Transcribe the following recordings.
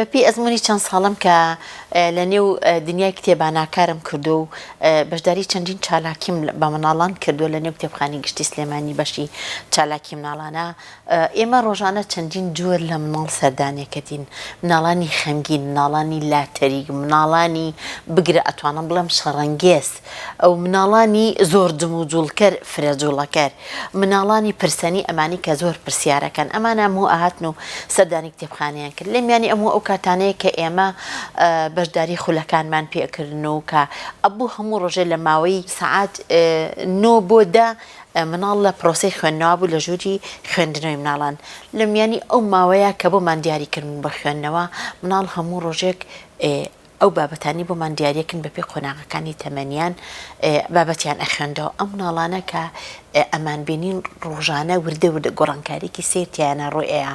بەپی ئەزمموی چەند ساڵم کە لە نێو دنیای کتێباناکارم کردو و بەشداری چەندین چالاکیم بە مناڵان کردو لە نێو کتێبخانی گشتی سلێمانی بەشی چالاکی مناڵانە ئێمە ڕۆژانە چەندین جۆر لە مناڵ سەردانێکەتین مناڵانی خەمگین مناڵانی لاتەریک مناڵانی بگرە ئەتوانم بڵێم شەڕەنگێز ئەو مناڵانی زۆر دم و جوڵکەر فرەجوڵەکەر مناڵانی پرسەنی ئەمانی کە زۆر پرسیارەکەن ئەمانە هەموو ئاهاتن و سەردانی کتێبخانەیان کرد لێمیانی ئەموو ئەو کاتانەیە کە ئێمە بەشداری خولەکانمان پێکردن و کە ئەبوو هەموو ڕۆژێ لە ماوەی سەعات 9 بۆ 10 مناڵ لە پرۆسەی خوێندنەوە بوو لە ژووری خوێندنەوەی مناڵان لە میانی ئەو ماوەیە کە بۆمان دیاریکردن بە خوێندنەوە مناڵ هەموو ڕۆژێک ئەو بابەتانی بۆمان دیارەکەن بەپێ قۆناغەکانی تەمەنیان بابەتیان ئەخوێندەوە ئەم مناڵانە کە ئەمان بینین ڕۆژانە وردە گۆڕانکاریی سێرتیانە ڕۆیەیە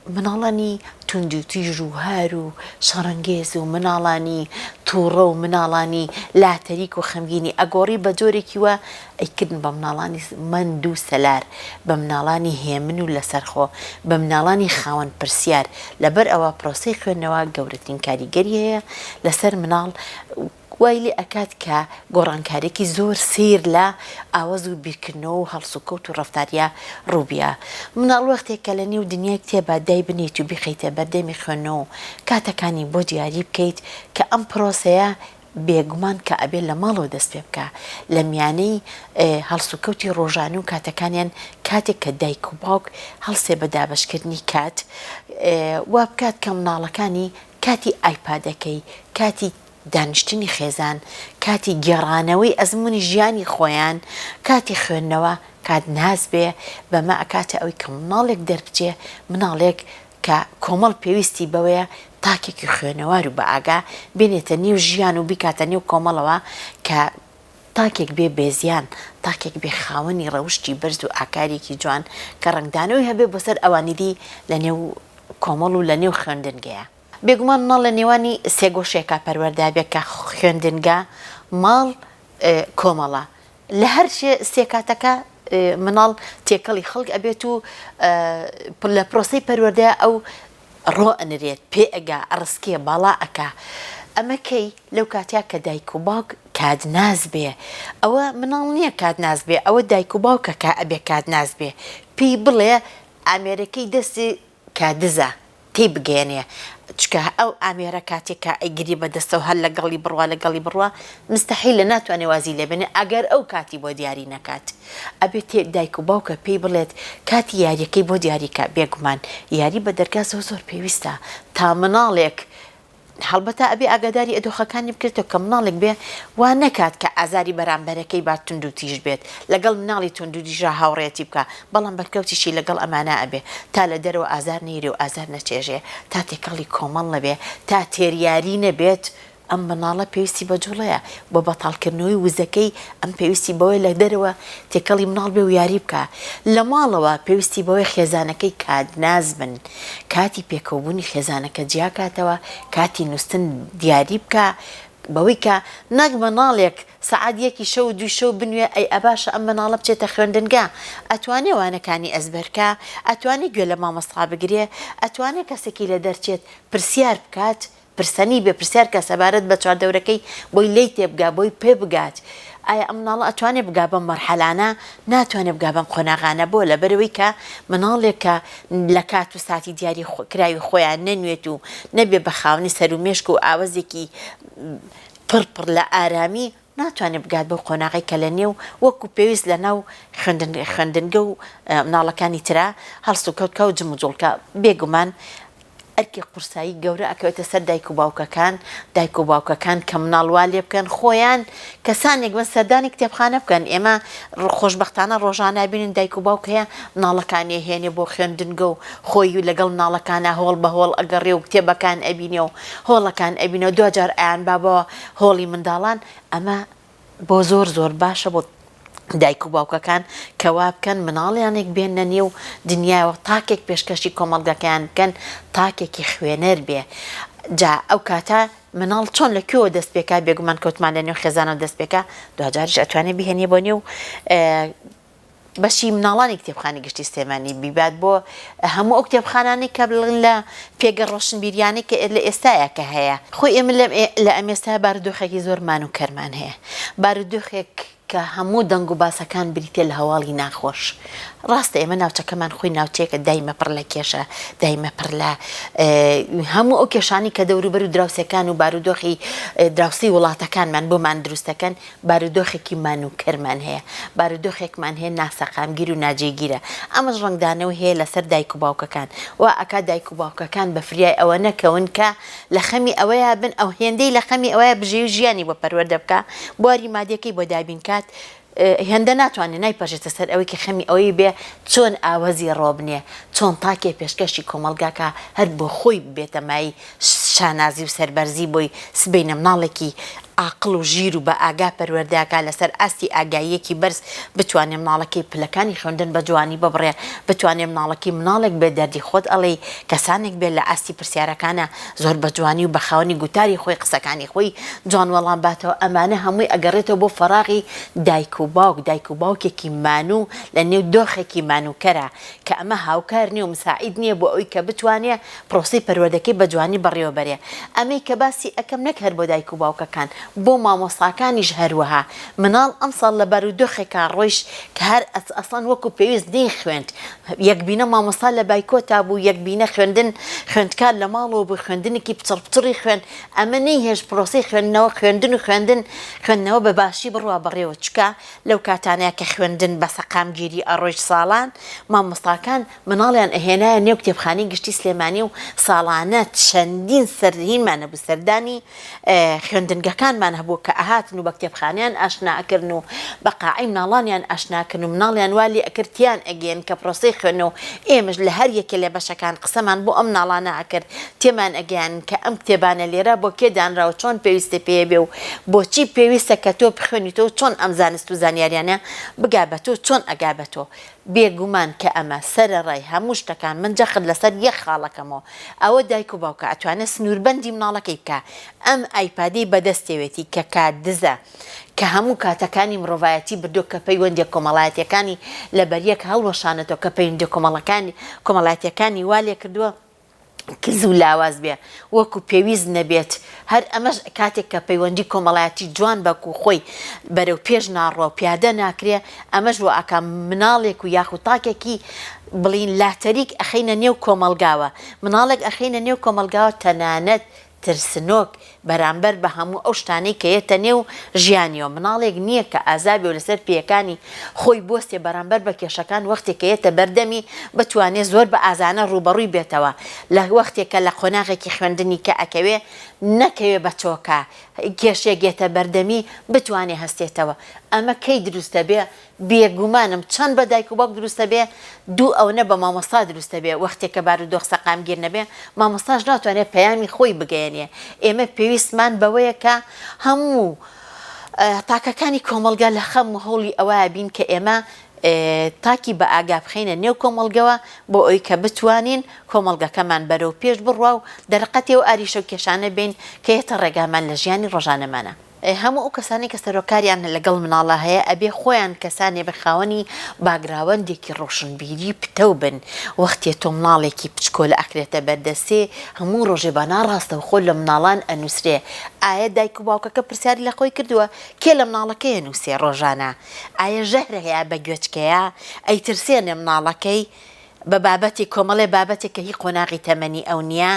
مناڵانی توند و تیژ و هار و شەڕەنگێز و مناڵانی تووڕە و مناڵانی لاتەریک و خەمگینی ئەگۆڕی بە جۆرێکی وە ئەیکردن بە مناڵانی مەند و سەلار بە مناڵانی هێمن و لەسەرخۆ بە مناڵانی خاوەن پرسیار لەبەر ئەوە پرۆسەی خوێندنەوە گەورەترین کاریگەری هەیە لەسەر مناڵ وای لێ ئەکات کە گۆڕانکارێکی زۆر سیر لە ئاوەز و بیرکردنەوە و هەڵسوکەوت و ڕەفتاریە ڕووبیە مناڵ وەختێک کە لە نێو دنیای کتێبە دای بنیت و بخەیتە بەردەمی خوێندنەوە کاتەکانی بۆ دیاری بکەیت کە ئەم پرۆسەیە بێگومان کە ئەبێت لە ماڵەوە دەست پێ بکە لە میانەی هەڵسوکەوتی ڕۆژانە و کاتەکانیان کاتێک کە دایک و باوک هەڵسێ بە دابەشکردنی کات وا بکات کە مناڵەکانی کاتی ئایپادەکەی کاتی دانیشتنی خێزان کاتی گێڕانەوەی ئەزمموی ژیانی خۆیان کاتی خوێندنەوە کات ناز بێ بەمە ئەکاتە ئەوەی کە مناڵێک دەربچێ مناڵێک کە کۆمەڵ پێویستی بەوەیە تاکێکی خوێنەوار و بە ئاگا بێنێتە نێو ژیان و بیکاتە نێو کۆمەڵەوە کە تاکێک بێ بێزیان تاکێک بێ خاوەنی ڕەوشی بەرز و ئاکارێکی جوان کە ڕنگدانەوەی هەبێ بەسەر ئەوانیدی لە نێو کۆمەڵ و لە نێو خوێندنگەیە بێگومان مناڵ لە نێوانی سێگۆشێکە پەروەردابێت کە خوێندنگە ماڵ کۆمەڵە لە هەر سێکاتەکە مناڵ تێکەڵی خەڵک ئەبێت و لە پرۆسەی پەروەردەیە ئەو ڕۆ ئەنرێت پێ ئەگا ئەڕسکێ باڵا ئەکا ئەمە کەی لەو کاتیا کە دایک و باوک کاتناز بێ ئەوە مناڵ نییە کاتناز بێ ئەوە دایک و باوکە کا ئەبێ کاتناز بێ پێی بڵێ ئامێرەکەی دەستی کادزە تی بگەێنێ چکە ئەو ئامێرە کاتێکە ئەیگری بەدەستەوە هەر لەگەڵی بڕوا مستەحیلە ناتوانێ وازی لێبێنێ ئەگەر ئەو کاتی بۆ دیاری نەکات ئەبێت تێ دایک و باوکە پێی بڵێت کاتی یاریەکەی بۆ دیاریکە بێگومان یاری بە دەرگا زۆر پێویستە تا مناڵێک هەڵبەتە ئەبێ ئاگاداری ئەدۆخەکانی بکرێتەوە کە مناڵێک بێ وا نەکات کە ئازاری بەرامبەرەکەی با تونند و تیژ بێت لەگەڵ مناڵی تونند و دیژە هاوڕێتی بکە بەڵام بەرکەوتیشی لەگەڵ ئەمانە ئەبێ تا لە دەرەوە ئازار نەیرێ و ئازار نەچێژێ تا تێکەڵی کۆمەڵ نەبێ تا تێریاری نەبێت ئەم مناڵە پێویستی بە جوڵەیە بۆ بەتاڵکردنەوەی وزەکەی ئەم پێویستی بەوەی لە دەرەوە تێکەڵی مناڵ بێ و یاری بکە لە ماڵەوە پێویستی بەوەی خێزانەکەی کاتناز بن کاتی پێکەوبوونی خێزانەکە جیاکاتەوە کاتی نووسن دیاری بکە بەوەی کە نەک مناڵێک سەعات یەکی شەو و دوی شەو بنوێ ئەی ئەباشە ئەم مناڵە بچێتە خوێندنگا ئەتوانێ وانەکانی ئەزبەرکە ئەتوانی گوێ لە مامۆستا بگرێ ئەتوانێت کەسێکی لە دەرچێت پرسیار بکات پرسەنی بێ پرسیار کە سەبارەت بە چواردەورەکەی بۆی لی تێبگا بۆی پێ بگات ئایا ئەم مناڵە ئەتوانێت بگا بەم مەرحەلانە ناتوانێت بگا بەم قۆناغانە بۆ لەبەرەوەی کە مناڵێکە لە کات و ساتی دیاری کراوی خۆیان نەنوێت و نەبێ بە خاوەنی سەر و مێشک و ئاوەزێکی پڕ لە ئارامی ناتوانێت بگات بۆ قۆناغی کە لە نێو وەکو پێویست لە ناو خوێندنگە و مناڵەکانی ترا هەڵسوکەوتکە و جم و جوڵکە بێگومان ئەرکی قورسایی گەورە ئەکەوێتە سەر دایک و باوکەکان کە مناڵوا لێ بکەن خۆیان کەسانێک بن سەردانی کتێبخانە بکەن ئێمە خۆشبەختانە ڕۆژانە بینن دایک و باوک هەیە مناڵەکانی هێنێ بۆ خوێندنگە و خۆی لەگەڵ مناڵەکانە هۆڵ بە هۆڵ ئەگەڕێ و کتێبەکان ئەبینێ و هۆڵەکان ئەبینەوە دوجار ئایان بابەوە هۆڵی منداڵان ئەمە بۆ زۆر باشە بۆ دایک و باوکەکان کەوا بکەن مناڵیانێک بێنە نێو دنیاوە تاکێک پێشکەشی کۆمەڵگەکەیان بکەن تاکێکی خوێنەر بێ جا ئەو کاتە مناڵ چۆن لەکوێوە دەست پێکا بێگومان کەوتمان لە نێو خێزانەوە دەست پێکا دوجاریش ئەتوانێت بهێنێ بۆ نێو بەشی مناڵانی کتێبخانی گشتی سلێمانی بیبات بۆ هەموو ئەو کتێبخانانی کە بڵێن لە پێگە ڕۆشنبیریانی کە لە ئێستاە کە هەیە خۆی ئێمە لە ئەمێستا بارودۆخێکی زۆرمان و کەرمان هەیە بارودۆخێک کە هەموو دەنگ و باسەکان بریتێ لە هەواڵی ناخۆش ڕاستە ئێمە ناوچەکەمان خۆی ناوچەیەکە دایمە پڕ لە کێشە دایمە پڕ لە هەموو ئەو کێشانی کە دەوروبەر و دراوسەکان و بارودۆخی دراوسی وڵاتەکانمان بۆمان دروستەکەن بارودۆخێکی مان و کەرمان هەیە بارودۆخێکمان هەیە ناسەقامگیر و ناجێگیرە ئەمەش ڕنگدانەوە هەیە لەسەر دایک و باوکەکان و ئەکا دایک و باوکەکان بە فریای ئەوە نەکەون کە لە خەمی ئەوەیە بن ئەو هێندەی لە خەمی ئەوەیە بژێ و ژیانی بۆ پەروەردە بکە بواری مادیەکەی بۆ دابینکات هێندە ناتوانێت نایپەژێتە سەر ئەوەی کە خەمی ئەوەی بێ چۆن ئاوەزی ڕۆبنێ چۆن تاکێ پێشکەشی کۆمەلگاکە هەر بۆ خۆی بێتە مای شانازی و سەربەرزی بۆی سبەینە مناڵێکی عاقڵ و ژیر و بە ئاگا پەروەردەکە لەسەر ئاستی ئاگاییەکی بەرز بتوانێ مناڵەکەی پلەکانی خوێندن بە جوانی ببڕێ بتوانێ مناڵەکەی مناڵێک بێ دەردی خۆت ئەڵێ کەسانێک بێت لە ئاستی پرسیارەکانە زۆر بە جوانی و بە خاوەنی گوتاری خۆی قسەکانی خۆی جوان وەڵام باتەوە ئەمانە هەمووی ئەگەڕێتەوە بۆ فەراغی دایک و باوکێکی مانوو لە نێو دۆخێکی مانووکەرە کە ئەمە هاوکار نییە و مساعید نییە بۆ ئەوی کە بتوانێ پرۆسی پەروەردەکەی بە جوانی بەڕێوەبەرێ ئەمەی کە باسی ئەەکەم نەک هەر بۆ دایک و باوکەکان بۆ مامۆستاکانیش هەروەها مناڵ ئەمساڵ لە بارودۆخێکا ڕۆیش کە هەر ئەسڵان وەکو پێویست نەی خوێند یەکبینە مامۆستا لە بایکۆتا بوو یەکبینە خوێندکار لە ماڵەوە بوو خوێندنێکی پچڕی خوێن ئەمە نەیهێش پرۆسی خوێندنەوە خوێندنەوە بە باشی بڕوا بڕێوە چکە لەو کاتانەیە کە خوێندن بە سەقامگیری ئەڕۆژ ساڵان مامۆستاکان مناڵیان ئەهێنایە نێو کتێبخانەی گشتی سلێمانی و ساڵانە چەندین سەرهینمانە بوو سەردانی خوێندنگەکانمان هەبوو کە ئاهاتن و بە کتێبخانیان ئاشناکردن و بە قاعی مناڵانیان ئاشناکردن و مناڵیان والی ئەکردیان ئەگەن کە پرۆسی خوێنەوە ئێمەش لە هەر یەکێ لێ بەشەکان قسەمان بۆ ئەم مناڵانە ئەکرد تێمان ئەگەیان کە ئەم کتێبانە لێرە بۆ کێدانراوە چۆن پێویستە پێ بێ و بۆچی پێویستە کە تۆ بخوێنیتەوە چۆن ئەم زانست و زانیاریانە بگا بە تۆ چۆن ئەگا بە تۆ بێگومان کە ئەمە سەرەڕای هەموو شتەکان من جەخت لەسەر یەک خاڵەکەمەوە ئەوە دایک و باوکە ئەتوانێت سنووربەندی مناڵەکەی بکە ئەم ئایپادی بەدەستێوێتی کە کات دزە کە هەموو کاتەکانی مرۆڤایەتی بردو کە پەیوەندی کۆمەڵایەتیەکانی لە بەریەک هەڵوەشانێتەوە کە پەیوەندی کۆمەڵایەتیەکانی وا لێ کردووە کز و لاواز بێ وەکو پێویست نەبێت هەر ئەمەش کاتێک کە پەیوەندی کۆمەڵایەتی جوان بەکو خۆی بەرەو پێش ناڕۆ پیادە ناکرێ ئەمەش بۆ ئاکا مناڵێک و یاخود تاکێکی بڵین لاتەریک ئەخینە نێو کۆمەلگاوە مناڵێک ئەخینە نێو کۆمەلگاوە تەنانەت ترسنۆک بەرامبەر بە هەموو ئەو شتانەی کە یێتە نێو ژیانیەوە مناڵێک نییە کە ئازابی و لەسەر پێیەکانی خۆی بۆستێ بەرامبەر بە کێشەکان وەختێک کە یێتە بەردەمی بتوانێت زۆر بە ئازانە ڕوبەڕووی بێتەوە لە وەختێکە لە قۆناغێکی خوێندنی کە ئەکەوێ نەکەوێ بە چۆکە کێشێک یێتە بەردەمی بتوانێ هەستێتەوە ئەمە کەی دروستە بێ بێگومانم چەند بە دایک و باوک دروستە بێ دوو ئەوەنە بە مامۆستا دروستە بێ وەختێک کە بارودۆخ سەقامگیر نەبێ مامۆستاش ناتوانێت پەیامی خۆی بگەێنێ ئێمە پێویستمان بەوەیە کە هەموو تاکەکانی کۆمەلگا لە خەم و هەوڵی ئەوەیە بین کە ئێمە تاکی بە ئاگا بخینە نێو کۆمەلگەوە بۆ ئەوی کە بتوانین کۆمەلگەکەمان بەرەو پێش بڕوا و دەرەقەتێ و ئاریشە و کێشانە بین کە یێتە ڕێگامان لە ژیانی ڕۆژانەمانە هەموو ئەو کەسانی کە سەرۆکاریان لەگەڵ مناڵە هەیە ئەبێ خۆیان کەسانی بەخاوەنی باگراوەندێکی ڕۆشنبیری پتە بن وەختێ تۆ مناڵێکی پچکۆلە ئەکرێتە بەردەستێ هەموو ڕۆژێ بە ناڕاستە و خۆ لە مناڵان ئەنووسرێ ئایا دایک و باوکەکە پرسیاری لە خۆی کردووە کێ لە مناڵەکەی ئەنووسێ ڕۆژانە ئایا ژەهرە هەیە بە گوێچکەیە ئەیترسێنێ مناڵەکەی بە بابەتی کۆمەڵێ بابەتێک کە هی قۆناغی تەمەنی ئەو نییە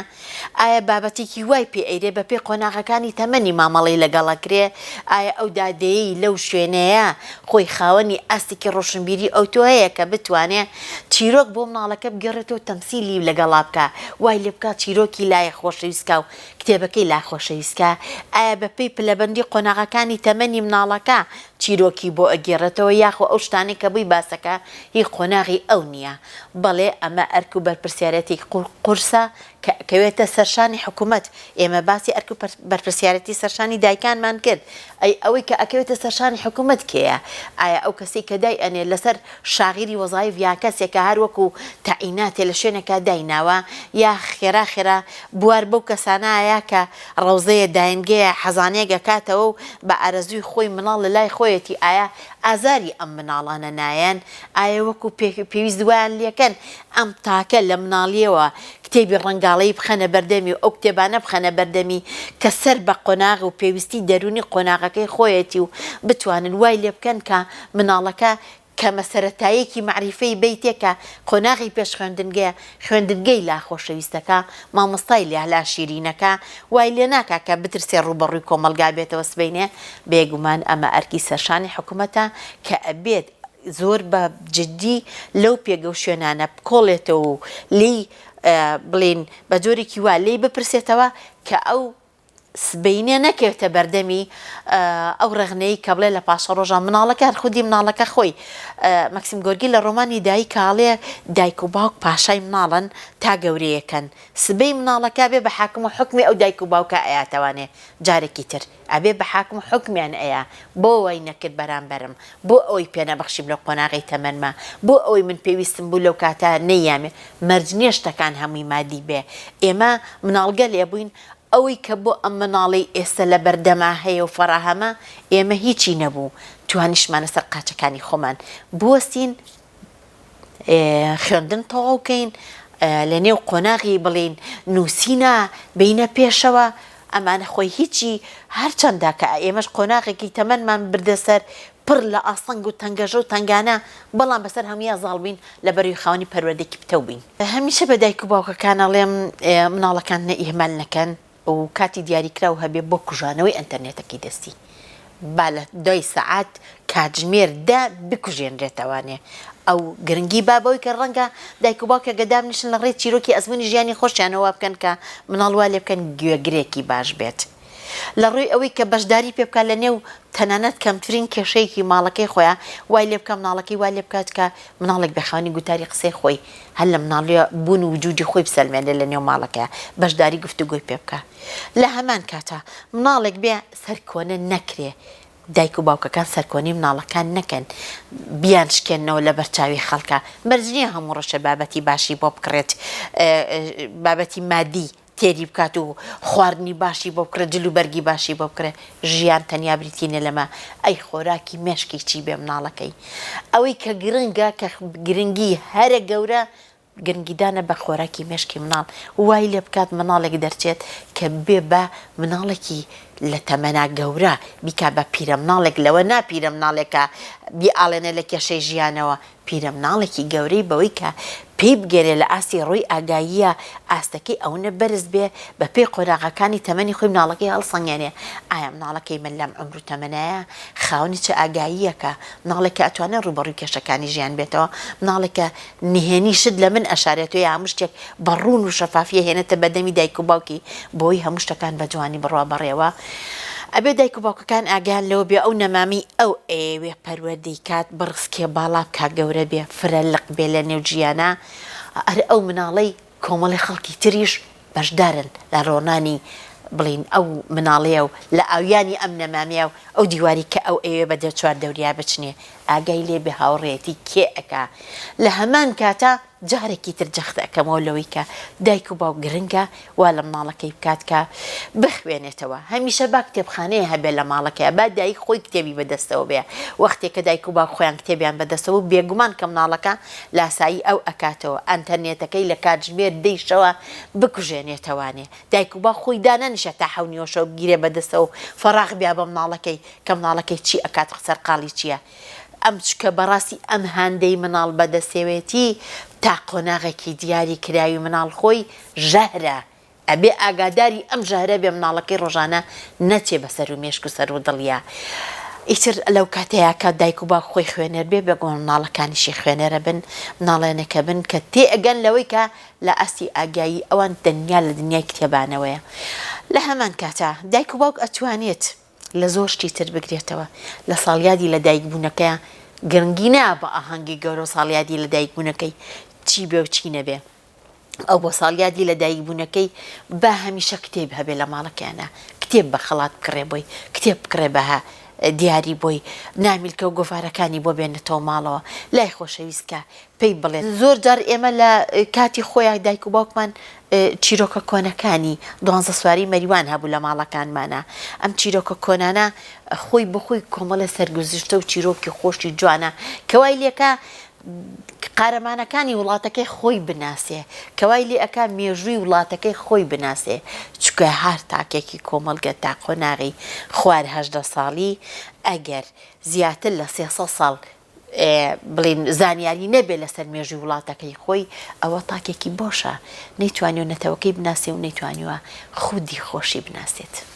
ئایا بابەتێکی وای پێ ئەیرێ بە پێ قۆناغەکانی تەمەنی مامەڵی لەگەڵەکرێ ئایا ئەو دادەیەی لەو شوێنەیە خۆی خاوەنی ئاستێکی ڕۆشنبیری ئەو تۆ هەیە کە بتوانێ چیرۆک بۆ مناڵەکە بگەڕێتەوە تەمسیلی لەگەڵا بکە وای لێ بکات چیرۆکی لایە خۆشەویستکە و کتێبەکەی لا خۆشەویستکە ئایا بە پێی پلەبەندی قۆناغەکانی تەمەنی مناڵەکە چیرۆکی بۆ ئەگێڕێتەوە یاخۆ ئەو شتانەی کە بووی باسەکە هی قۆناغی ئەو نییە بەڵێ ئەمە ئەرک و بەرپرسیارەتی قورسە کەوێتە سەرشانی حکوومەت ئێمە باسی ئەرک و بەرپرسیارەتی سەرشانی دایکانمان کرد ئەوەی کە ئەکەوێتە سەرشانی حکوومەت کێیە ئایا ئەو کەسی کە دای ئەنێ لەسەر شاغیری وەزایف یا کەسێکە هەر وەکو تەعیناتێ لە شوێنێکە دایناوە یا خێرا بوار بەو کەسانایە کە ڕەوزەیە داینگەیە حەزانەیە کاتەوە و بە ئارەزوی خۆی مناڵ لە لای خۆیەتی ئایا ئازاری ئەم مناڵانە نایەن ئایا وەکو پێویست دوایان لێکەن ئەم تاکە لە مناڵیەوە کتێبی ڕەنگاڵەی بخەنە بەردەمی و ئەو کتێبانە بخەنە بەردەمی کە سەر بە قۆناغ و پێویستی دەرونی قۆناغەکەی خۆیەتی و بتوانن وای لێ بکەن کە مناڵەکە کە مەسەرەتایەکی معریفەی بیتێکە قۆناغی پێش خوێندنگەی لا خۆشەویستەکە مامۆستای لێهلا شیرینەکە وای لێ ناکا کە بترسێ ڕوبەڕووی کۆمەلگا بێتەوە سبەینێ بێگومان ئەمە ئەرکی سەرشانی حکوومەتە کە ئەبێت زۆر بە جددی لەو پێگە و شوێنانە بکۆڵێتەوە و لی بڵین بە جۆرێکی وا لی بپرسێتەوە کە ئەو سبەینێ نەکەوێتە بەردەمی ئەو ڕێغنەی کە بڵێ لە پاشە ڕۆژان مناڵەکە هەر خودی مناڵەکە خۆی مەکسیم گۆرگی لە ڕۆمانی دایی کاڵێ دایک و باوک پاشای مناڵن تا گەورەیەکەن سبەی مناڵەکە بێ بە حاکم و حکمی ئەو دایک و باوکە ئەیاتەوانێ جارێکی تر ئەبێ بە حاکم و حکمیان ئەیە بۆ وای نەکرد بەرامبەرم بۆ ئەوەی پێنەبەخشیم لە قۆناغی تەمەنمە بۆ ئەوەی من پێویستم بوو لەو کاتە نەیامێ مەرجنیە شتەکان هەمووی مادی بێ ئێمە مناڵگە لێبووین ئەوەی کە بۆ ئەم مناڵی ئێستا لە بەردەما هەیە و فەڕاهەمە ئێمە هیچی نەبوو توانیشمانە سەر قاچەکانی خۆمان بوەستین خوێندن تەواو بکەین لە نێو قۆناغی بڵین نووسینە بینە پێشەوە ئەمانە خۆی هیچی هەرچەندە کە ئێمەش قۆناغێکی تەمەنمان بردەسەر پڕ لە ئاسەنگ و تەنگەژە و تنگانە بەڵام بەسەر هەمویان زاڵبین لە بەروی خاوەنی پەروەردەیەکی پتە بووین هەمیشە بە دایک و باوکەکانەڵێم مناڵەکان ئیهمال نەکەن و کاتی دیاریکراو هەبێ بۆ کوژانەوەی ئەنتەرنێتەکەی دەستی با لە 2 سەعات کاتژمێردا بکوژێنرێتەوانێ ئەو گرنگی بابەوەی کە ڕەنگە دایک و باوکە گەدابنیشن لە ڕێی چیرۆکی ئەزمموی ژیانی خۆشیانەوە بکەن کە مناڵوا لێ بکەن گوێگرێکی باش بێت لە ڕووی ئەوەی کە بەشداری پێ بکات لە نێو تەنانەت کەمترین کێشەیەکی ماڵەکەی خۆیان وای لێ بکە مناڵەکەی وای لێ بکات کە مناڵێک بەخانی گوتاری قسەی خۆی هەر لە مناڵە بوون و وجودی خۆی بسەلمێنێ لە نێو ماڵەکەیە بەشداری گفتوگۆی پێ بکە لە هەمان کاتە مناڵێک بێ سەرکۆنە نەکرێ دایک و باوکەکان سەرکۆنی مناڵەکان نەکەن بیان شکێنەوە لە بەرچاوی خەڵکە مەرجنیە هەموو ڕەشە بابەتی باشی بۆ بکڕێت بابەتی مادی تێری بکات و خواردنی باشی بۆ بکرێت جلو بەرگی باشی بۆ بکرێت ژیان تەنیا بریتینە لەمە ئەی خۆراکی مێشکی چی بێ مناڵەکەی ئەوەی کە گرنگە کە گرنگی هەرە گەورە گرنگیدانە بە خۆراکی مێشکی مناڵ وای لێ بکات مناڵێک دەرچێت کە بێ بە مناڵێکی لە تەمەنا گەورە بیکا بە پیرە مناڵێک لەوە ناپیرە مناڵێکە بی ئاڵێنە لە کێشەی ژیانەوە پیرە مناڵێکی گەورەی بەوەی کە پێی بگەرێ لە ئاسی ڕووی ئاگاییە ئاستەکەی ئەوە بەرز بێ بە پێی قۆراغەکانی تەمەنی خۆی مناڵەکەی هەڵسەنگێنێ ئایا مناڵەکەی من لەم عمر و تەمەنایە خاوەنی چه ئاگاییەکە مناڵێکە ئەتوانێت ڕوبەڕووی کێشەکانی ژیان بێتەوە مناڵێکە نهێنی شت لە من ئەشارێتەوە یا هەموو شتێک بەڕوون و شەفافیە هێنێتە بەدەمی دایک و باوکی بۆی هەموو شتەکان بە جوانی بڕوا بەڕێوە ئەبێ دایک و باوکەکان ئاگیان لەوە بێ ئەو نەمامی ئەو ئێوێ پەروەردەی کات بڕسکێ باڵا بکا گەورە بێ فرەلق بێ لە نێو جیانە ئەرێ ئەو مناڵەی کۆمەڵی خەڵکی تریش بەشدارن لە ڕۆنانی بڵین ئەو مناڵەیە و لە ئاویانی ئەم نەمامیە و ئەو دیواری کە ئەو ئێوێ بە چوار دەوریا بچنێ ئاگای لێ بێ هاوڕێتی کێ ئەکا لە هەمان کاتە جارێکی تر جەخت ئەەکەمەوە لەوەی کە دایک و باو گرنگە وا لە ماڵەکەی بکات کە بخوێنێتەوە هەمیشە با کتێبخانەیە هەبێ لە ماڵەکەی با دایک خۆی کتێبی بەدەستەوە بێ وەختێک کە دایک و باو خۆیان کتێبیان بەدەستەوە بێگومان کە مناڵەکە لاسایی ئەو ئەکاتەوە ئەنتەرنێتەکەی لە کاتژمێر دەیشەوە بکوژێنێتەوانێ دایک و با خۆی دانەنیشە تا حەونیۆشەو بگیرێ بەدەستەوە فەراغ بیا بە مناڵەکەی کە مناڵەکەی چی ئەکات سەرقاڵی چییە ئەم چکە بەڕاستی ئەم هەندەی مناڵ بەدەستێوێتی تا قۆناغێکی دیاری کراوی مناڵ خۆی ژەهرە ئەبێ ئاگاداری ئەم ژەهرە بێ مناڵەکەی ڕۆژانە نەچێ بەسەر و مێشک و سەر و دڵیا ئیتر لەو کاتەیە کە دایک و باوک خۆی خوێنەر بێ بێگومان مناڵەکانیشی خوێنەرە بن مناڵێنەکە بن کە تێ ئەگەن لەوەی کە لە ئەستی ئاگایی ئەوان دنیا لە دنیای کتێبانەوەیە لە هەمان کاتە دایک و باوک ئەتوانێت لە زۆر شتی تر بگرێتەوە لە ساڵیادی لە دایکبوونەکەیە گرنگی نا بە ئاهەنگی گەورە و ساڵیادی لە دایکبوونەکەی چی بێ و چی نەبێ ئەو بۆ ساڵیادی لە دایکبوونەکەی بە هەمیشە کتێب هەبێ لە ماڵەکەیانە، کتێب بە خەڵات بکڕێ بۆی، کتێب بکڕێ بەها دیاری بۆی، نامیلکە و گۆڤارەکانی بۆ بێنێتەوە ماڵەوە. لای خۆشەویستکە پێی بڵێت زۆر جار ئێمە لە کاتی خۆیان دایک و باوکمان چیرۆکە کۆنەکانی 12 سواری مەریوان هەبوو لە ماڵەکانمانە. ئەم چیرۆکە کۆنانە خۆی بخۆی کۆمەڵە سەرگوزشتە و چیرۆکی خۆشی جوانە کەوای لێکە قارەمانەکانی وڵاتەکەی خۆی بناسێ، کەوای لێ ئەکا مێژووی وڵاتەکەی خۆی بناسێ، چکە هەر تاکێکی کۆمەڵگە تا قۆناغی خوار 18 ساڵی ئەگەر زیاتر لە 300 ساڵ بڵین زانیاری نەبێت لەسەر مێژووی وڵاتەکەی خۆی، ئەوە تاکێکی بۆشە، نەیتوانێت نەتەوەکەی بناسێ و نەیتوانیوە خودی خۆشی بناسێت.